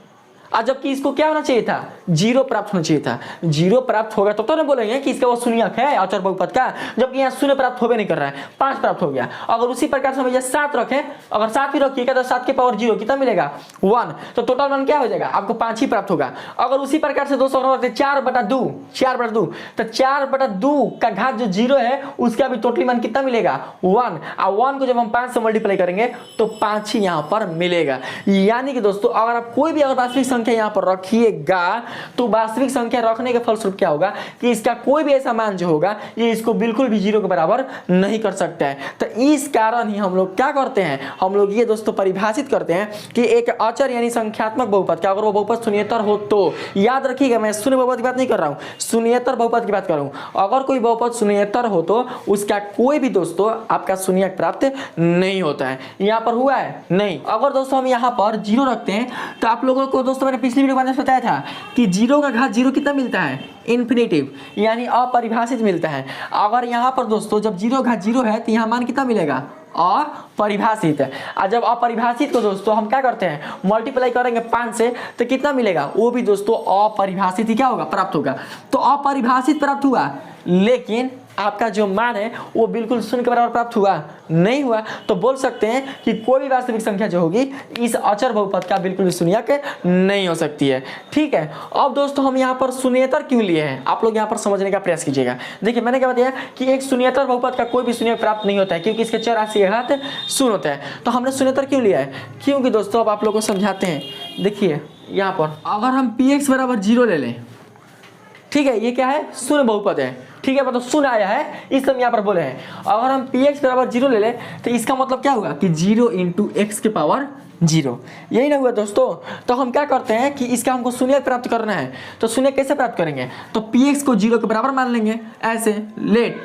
और जबकि इसको क्या होना चाहिए था, 0 प्राप्त होना चाहिए था। 0 प्राप्त होगा तो ना बोलेंगे कि इसका वो शून्यक है अचर बहुपद का, जबकि यहाँ 0 प्राप्त होवे नहीं कर रहा है, 5 प्राप्त हो गया। अगर उसी प्रकार से हम ये 7 रखें, अगर 7 भी रखिएगा तो 7 के पावर 0 कितना मिलेगा 1, तो टोटल मान क्या हो जाएगा, आपको 5 ही प्राप्त होगा। अगर उसी प्रकार से दोस्तों 4/2, तो 4/2 का घात जो 0 है उसका भी टोटली मान कितना मिलेगा 1, और 1 को जब हम 5 से मल्टीप्लाई करेंगे तो 5 ही यहाँ पर मिलेगा। यानी कि दोस्तों अगर आप कोई भी अगर वास्तविक संख्या यहाँ पर रखिएगा तो वास्तविक संख्या रखने के फलस्वरूप क्या होगा कि इसका कोई भी ऐसा मान जो होगा ये इसको बिल्कुल भी 0 के बराबर नहीं कर सकता है। तो इस कारण ही हम लोग क्या करते हैं, हम लोग ये दोस्तों परिभाषित करते हैं कि एक अचर यानी संख्यात्मक बहुपद का अगर वो बहुपद शून्येतर हो, तो याद रखिएगा मैं शून्य बहुपद की बात नहीं कर रहा हूँ, शून्येतर बहुपद की बात कर रहा हूँ। अगर कोई बहुपद शून्येतर हो तो उसका कोई भी दोस्तों आपका शून्यक प्राप्त नहीं होता है। यहाँ पर हुआ है नहीं। अगर दोस्तों हम यहाँ पर 0 रखते हैं तो आप लोगों को दोस्तों मैंने पिछली वीडियो में बताया था कि 0 का घात 0 कितना मिलता है, इन्फिनिटिव यानी अपरिभाषित मिलता है। अगर यहाँ पर दोस्तों जब 0 घात 0 है तो यहाँ मान कितना मिलेगा, अपरिभाषित। और जब अपरिभाषित को दोस्तों हम क्या करते हैं मल्टीप्लाई करेंगे 5 से तो कितना मिलेगा, वो भी दोस्तों अपरिभाषित ही क्या होगा प्राप्त होगा। तो अपरिभाषित प्राप्त हुआ, लेकिन आपका जो मान है वो बिल्कुल शून्य के बराबर प्राप्त हुआ नहीं हुआ, तो बोल सकते हैं कि कोई भी वास्तविक संख्या जो होगी इस अचर बहुपद का बिल्कुल भी शून्यक नहीं हो सकती है। ठीक है, अब दोस्तों हम यहाँ पर शून्येतर क्यों लिए हैं, आप लोग यहाँ पर समझने का प्रयास कीजिएगा। देखिए मैंने क्या बताया कि एक शून्येतर बहुपद का कोई भी शून्यक प्राप्त नहीं होता है क्योंकि इसके चर राशि के घात शून्य होता है। तो हमने शून्येतर क्यों लिया है, क्योंकि दोस्तों अब आप लोगों को समझाते हैं। देखिए यहाँ पर अगर हम px बराबर 0 ले लें, ठीक है, ये क्या है, शून्य बहुपद है। ठीक है, मतलब शून्य आया है इसलिए हम यहाँ पर बोले हैं। अगर हम px बराबर 0 ले लें तो इसका मतलब क्या होगा कि 0 × x के पावर 0, यही ना हुआ दोस्तों। तो हम क्या करते हैं कि इसका हमको शून्य प्राप्त करना है, तो शून्य कैसे प्राप्त करेंगे, तो px को 0 के बराबर मान लेंगे। ऐसे लेट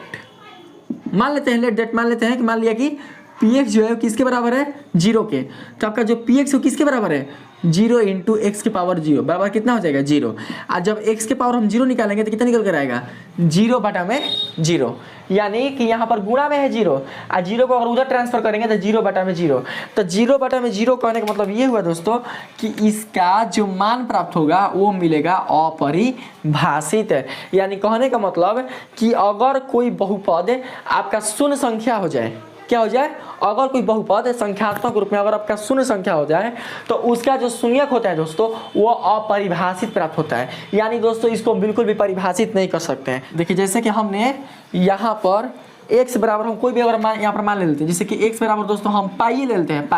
मान लेते हैं, लेट दैट मान लेते हैं कि मान लिया कि px जो है किसके बराबर है, 0 के। तो आपका जो px हो किसके बराबर है, 0 × x के पावर 0 बराबर कितना हो जाएगा, 0। और जब x के पावर हम 0 निकालेंगे तो कितना निकल कर आएगा, 0/0, यानी कि यहाँ पर गुणा में है 0 और 0 को अगर उधर ट्रांसफर करेंगे तो 0/0। तो 0/0 कहने का मतलब ये हुआ दोस्तों कि इसका जो मान प्राप्त होगा वो मिलेगा अपरिभाषित। यानी कहने का मतलब कि अगर कोई बहुपद आपका शून्य संख्या हो जाए, क्या हो जाए, अगर कोई बहुपद संख्यात्मक रूप में अगर आपका शून्य संख्या हो जाए तो उसका जो शून्यक होता है दोस्तों वो अपरिभाषित प्राप्त होता है। यानी दोस्तों इसको बिल्कुल भी परिभाषित नहीं कर सकते हैं। देखिए जैसे कि हमने यहाँ पर x बराबर हम कोई भी अगर मान यहाँ पर मान ले लेते हैं, जैसे कि x बराबर दोस्तों हम पाई ले लेते हैं,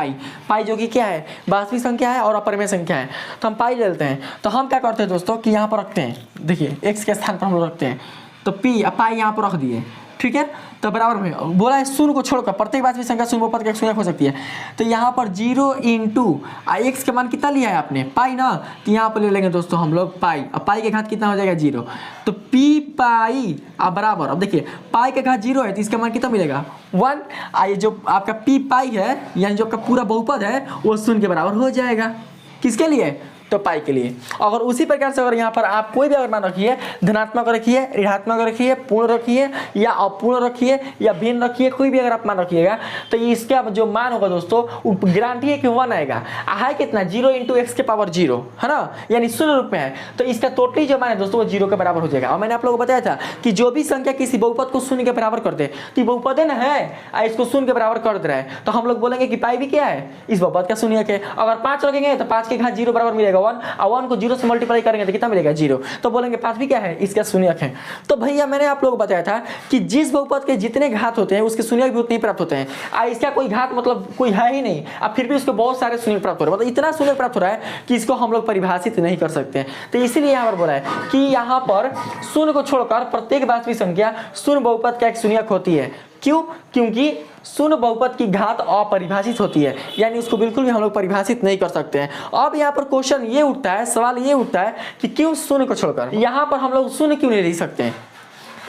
पाई जो कि क्या है, वास्तविक संख्या है और अपरिमेय संख्या है, तो हम पाई ले लेते हैं। तो हम क्या करते हैं दोस्तों कि यहाँ पर रखते हैं, देखिए x के स्थान पर हम लोग रखते हैं, तो पाई यहाँ पर रख दिए। ठीक है, तो बराबर में बोला है शून्य को छोड़कर प्रत्येक वास्तविक संख्या शून्य बहुपद का एक शून्यक हो सकती है। तो यहाँ पर 0 × x के मान कितना लिया है आपने, पाई ना, तो यहाँ पर ले लेंगे दोस्तों हम लोग पाई। अब पाई के घात कितना हो जाएगा, 0। तो p पाई अब बराबर, अब देखिए पाई के घात 0 है तो इसका मान कितना मिलेगा, 1। ये जो आपका p पाई है यानी जो आपका पूरा बहुपद है वो शून्य के बराबर हो जाएगा, किसके लिए, तो पाई के लिए। अगर उसी प्रकार से अगर यहाँ पर आप कोई भी अगर मान रखिए, धनात्मक रखिए, ऋणात्मक रखिए, पूर्ण रखिए या अपूर्ण रखिए या भिन्न रखिए, कोई भी अगर आप मान रखिएगा तो इसका जो मान होगा दोस्तों गारंटी है कि 1 आएगा। है कितना, 0 × x के पावर 0 है ना, यानी शून्य रूप में है, तो इसका टोटली जो मान है दोस्तों वो 0 के बराबर हो जाएगा। और मैंने आप लोगों को बताया था कि जो भी संख्या किसी बहुपद को शून्य के बराबर कर दे तो ये बहुपद है ना है, इसको शून्य के बराबर कर दे रहा है, तो हम लोग बोलेंगे कि पाई भी क्या है, इस बहुपद का शून्यक है। अगर 5 रखेंगे तो 5 के घात 0 बराबर मिलेगा 1, और 1 को 0 से मल्टीप्लाई करेंगे तो कितना मिलेगा, 0। तो बोलेंगे 5 भी क्या है, इसका शून्यक है। तो भैया मैंने आप लोगों को बताया था कि जिस बहुपद के जितने घात होते हैं उसके शून्यक भी उतने ही प्राप्त होते हैं। इसका कोई घात मतलब कोई है ही नहीं, अब फिर भी उसको बहुत सारे शून्यक प्राप्त हो रहे हैं, मतलब इतना शून्यक प्राप्त हो रहा है कि इसको हम लोग परिभाषित नहीं कर सकते हैं। तो इसीलिए यहाँ पर बोला है कि यहाँ पर शून्य को छोड़कर प्रत्येक वास्तविक संख्या शून्य बहुपद का एक शून्यक होती है। क्यों, क्योंकि शून्य बहुपद की घात अपरिभाषित होती है, यानी उसको बिल्कुल भी हम लोग परिभाषित नहीं कर सकते हैं। अब यहाँ पर क्वेश्चन ये उठता है, सवाल ये उठता है कि क्यों शून्य को छोड़कर यहाँ पर हम लोग शून्य क्यों नहीं लिख सकते हैं।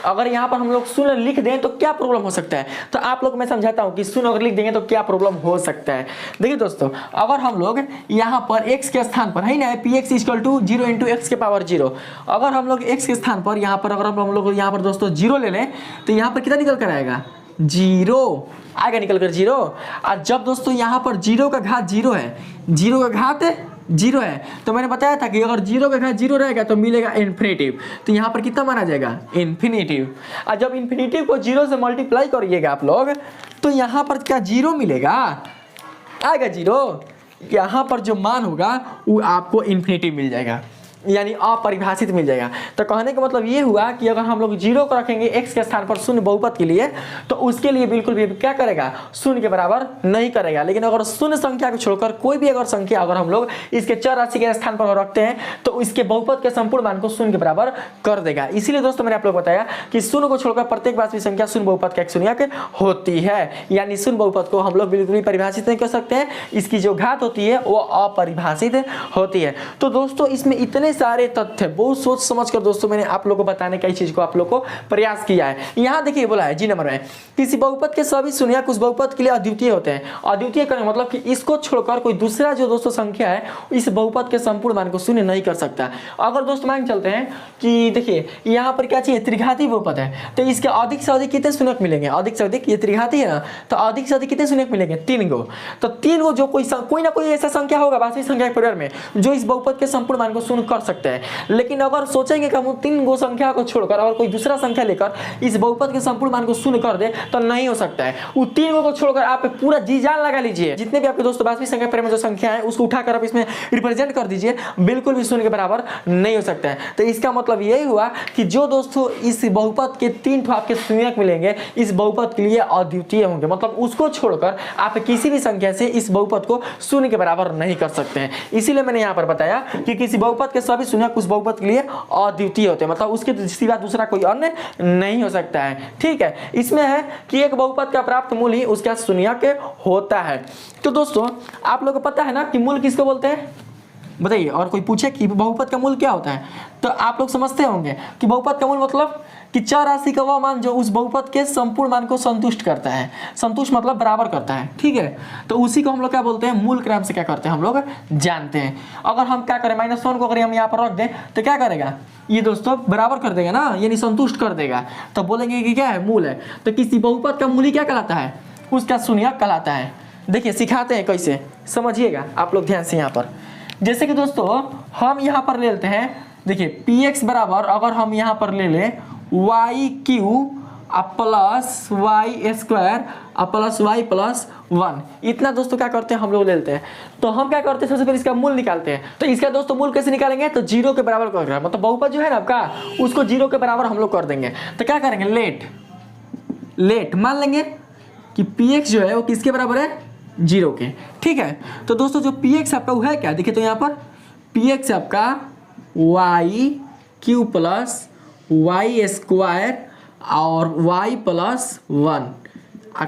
अगर यहाँ पर हम लोग शून्य लिख दें तो क्या प्रॉब्लम हो सकता है, तो आप लोग मैं समझाता हूँ कि शून्य अगर लिख देंगे तो क्या प्रॉब्लम हो सकता है। देखिए दोस्तों अगर हम लोग यहाँ पर x के स्थान पर है ना px = 0 × x के पावर 0, अगर हम लोग x के स्थान पर यहाँ पर अगर हम लोग यहाँ पर दोस्तों 0 ले लें तो यहाँ पर कितना निकल कर आएगा, 0 आएगा निकल कर 0। और जब दोस्तों यहाँ पर 0 का घात 0 है, 0 का घात 0 है, तो मैंने बताया था कि अगर 0 का घात 0 रहेगा तो मिलेगा इन्फिनिटिव। तो यहाँ पर कितना माना जाएगा, इन्फिनिटिव। और जब इन्फिनिटिव को 0 से मल्टीप्लाई करिएगा आप लोग तो यहाँ पर क्या 0 मिलेगा, आएगा 0। यहाँ पर जो मान होगा वो आपको इन्फिनिटिव मिल जाएगा, यानी अपरिभाषित मिल जाएगा। तो कहने का मतलब ये हुआ कि अगर हम लोग 0 को रखेंगे x के स्थान पर शून्य बहुपद के लिए तो उसके लिए बिल्कुल भी क्या करेगा, शून्य के बराबर नहीं करेगा। लेकिन अगर शून्य संख्या को छोड़कर कोई भी अगर संख्या अगर हम लोग इसके चर राशि के स्थान पर रखते हैं तो इसके बहुपद के संपूर्ण मान को शून्य के बराबर कर देगा। इसीलिए दोस्तों मैंने आप लोग बताया कि शून्य को छोड़कर प्रत्येक वास्तविक संख्या शून्य बहुपद का एक शून्यक होती है, यानी शून्य बहुपद को हम लोग बिल्कुल भी परिभाषित नहीं कर सकते हैं, इसकी जो घात होती है वो अपरिभाषित होती है। तो दोस्तों इसमें इतने सारे तथ्य बहुत सोच समझ कर दोस्तों मैंने आप लोगों को बताने का इस चीज को आप लोग को प्रयास किया है। यहाँ देखिए बोला है जी नंबर में, किसी बहुपद के सभी शून्यक उस बहुपद के लिए अद्वितीय होते हैं। अद्वितीय करने का मतलब कि इसको छोड़कर कोई दूसरा जो दोस्तों संख्या है इस बहुपद के संपूर्ण मान को शून्य नहीं कर सकता। अगर दोस्तों मान चलते हैं कि देखिए यहाँ पर क्या चाहिए, त्रिघाती बहुपद है, तो इसके अधिक से अधिक कितने शून्यक मिलेंगे, अधिक से अधिक, ये त्रिघाती है ना, तो अधिक से अधिक कितने शून्यक मिलेंगे, 3 गो। तो 3 गो जो कोई ना कोई ऐसा संख्या होगा वास्तविक संख्या के परिवार में जो इस बहुपद के संपूर्ण मान को शून्य कर सकते हैं। लेकिन अगर सोचेंगे कि हम 3 गो संख्या को छोड़कर और कोई दूसरा संख्या लेकर इस बहुपद के संपूर्ण मान को शून्य कर दे तो नहीं हो सकता है। वो 3 गो को छोड़कर आप पूरा जी जान लगा लीजिए, जितने भी आपके दोस्तों वास्तविक संख्या प्रेम में जो संख्या है उसको उठाकर आप इसमें रिप्रेजेंट कर दीजिए, बिल्कुल भी शून्य के बराबर नहीं हो सकता है। तो इसका मतलब यही हुआ कि जो दोस्तों इस बहुपद के 3 ठो आपके शून्यक मिलेंगे इस बहुपद के लिए अद्वितीय होंगे, मतलब उसको छोड़कर आप किसी भी संख्या से इस बहुपद को शून्य के बराबर नहीं कर सकते हैं। इसीलिए मैंने यहाँ पर बताया कि किसी बहुपद के सभी शून्यक उस बहुपद के लिए अद्वितीय होते हैं, मतलब उसके सिवा दूसरा कोई अन्य नहीं हो सकता है। ठीक है, इसमें है कि एक बहुपद का प्राप्त मूल ही उसका शून्यक होता है। तो दोस्तों आप लोगों को पता है ना कि मूल किसको बोलते हैं, बताइए। और कोई पूछे कि बहुपद का मूल क्या होता है तो आप लोग समझते होंगे कि बहुपद का मूल मतलब कि चर राशि का वह मान जो उस बहुपद के संपूर्ण मान को संतुष्ट करता है। संतुष्ट मतलब बराबर करता है, ठीक है। तो उसी को हम लोग क्या बोलते हैं, मूल के नाम से क्या करते हैं हम लोग जानते हैं। अगर हम क्या करें -1 को अगर हम यहाँ पर रख दें तो क्या करेगा ये दोस्तों, बराबर कर देगा ना, यानी संतुष्ट कर देगा। तो बोलेंगे कि क्या है, मूल है। तो किसी बहुपद का मूल ही क्या कहलाता है, उसका शून्यक कहलाता है। देखिए सिखाते हैं कैसे, समझिएगा आप लोग ध्यान से। यहाँ पर जैसे कि दोस्तों हम यहाँ पर ले लेते हैं, देखिए px बराबर अगर हम यहाँ पर ले लें Y Q plus Y square plus Y plus 1, इतना दोस्तों क्या करते हैं हम लोग ले लेते हैं। तो हम क्या करते हैं, सबसे पहले इसका मूल निकालते हैं। तो इसका दोस्तों मूल कैसे निकालेंगे, तो 0 के बराबर कर रहा है, मतलब बहुपद जो है ना आपका उसको 0 के बराबर हम लोग कर देंगे। तो क्या करेंगे, लेट मान लेंगे कि px जो है वो किसके बराबर है, 0 के। ठीक है, तो दोस्तों जो px आपका वो है क्या, देखिए तो यहाँ पर px आपका Y Q plus Y square और y प्लस 1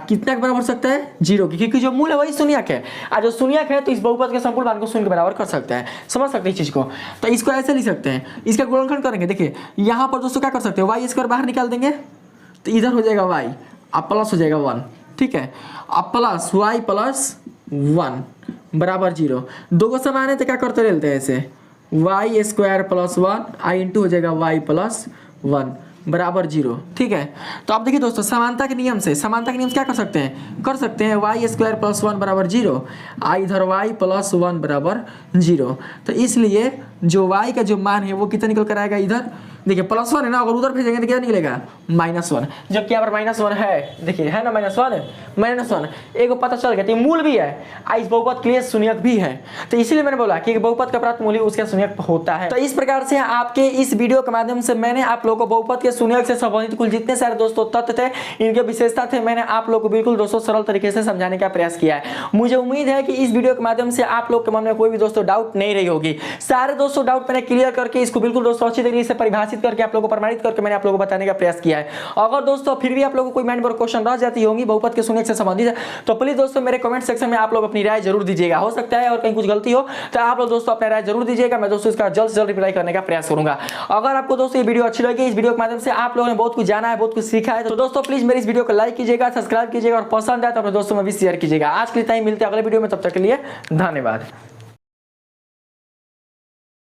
कितना के बराबर हो सकता है, 0 की, क्योंकि जो मूल है वही शून्यक है। और जो शून्यक है तो इस बहुपद के संपूर्ण मान को शून्य के बराबर कर सकता है। समझ सकते हैं इस चीज को। तो इसको ऐसे लिख सकते हैं, इसका गुणनखंड करेंगे। देखिए यहाँ पर दोस्तों क्या कर सकते हैं, वाई स्क्वायर बाहर निकाल देंगे तो इधर हो जाएगा y अब प्लस हो जाएगा 1, ठीक है। अब प्लस y प्लस 1 बराबर 0, दो को समान है तो क्या करते रहते हैं ऐसे, वाई स्क्वायर प्लस 1 आई इंटू हो जाएगा y प्लस 1 बराबर 0, ठीक है। तो अब देखिए दोस्तों समानता के नियम से, समानता के नियम से क्या कर सकते हैं, वाई स्क्वायर प्लस 1 बराबर 0, आई इधर वाई प्लस 1 बराबर 0। तो इसलिए जो y का जो मान है वो कितना निकल कर आएगा, इधर देखिए प्लस 1 है ना, अगर उधर भेजेंगे तो क्या निकलेगा, -1, जबकि यहाँ पर -1 है, देखिए है ना -1 एक पता चल गया। तो मूल भी है, इस बहुपद के लिए शून्यक भी है। तो इसीलिए मैंने बोला कि बहुपद का प्राप्त मूल ही उसका शून्यक होता है। तो इस प्रकार से आपके इस वीडियो के माध्यम से मैंने आप लोगों को बहुपद के शून्यक से संबंधित कुल जितने सारे दोस्तों तथ्य थे, इनके विशेषता थे, मैंने आप लोग को बिल्कुल दोस्तों सरल तरीके से समझाने का प्रयास किया है। मुझे उम्मीद है कि इस वीडियो के माध्यम से आप लोग के मन में कोई भी दोस्तों डाउट नहीं रही होगी। सारे दोस्तों डाउट मैंने क्लियर करके इसको बिल्कुल दोस्तों अच्छी तरीके से परिभाषित करके आप लोगों को प्रमाणित करके मैंने आप लोगों को बताने का प्रयास किया है। अगर दोस्तों फिर भी आप लोगों को कोई माइंड पर क्वेश्चन रह जाती होंगी बहुपद के शून्यक से संबंधित, तो प्लीज दोस्तों मेरे कमेंट सेक्शन में आप लोग अपनी राय जरूर दीजिएगा। हो सकता है और कहीं कुछ गलती हो तो आप लोग दोस्तों अपनी राय जरूर दीजिएगा, मैं दोस्तों इसका जल्द से जल्द रिप्लाई करने का प्रयास करूंगा। अगर आपको दोस्तों ये वीडियो अच्छी लगी, इस वीडियो के माध्यम से आप लोगों ने बहुत कुछ जाना है, बहुत कुछ सीखा है, तो दोस्तों प्लीज मेरी इस वीडियो को लाइक कीजिएगा, सब्सक्राइब कीजिएगा और पसंद आए तो अपने दोस्तों में भी शेयर कीजिएगा। आज के लिए टाइम मिलते हैं अगले वीडियो में, तब तक के लिए धन्यवाद।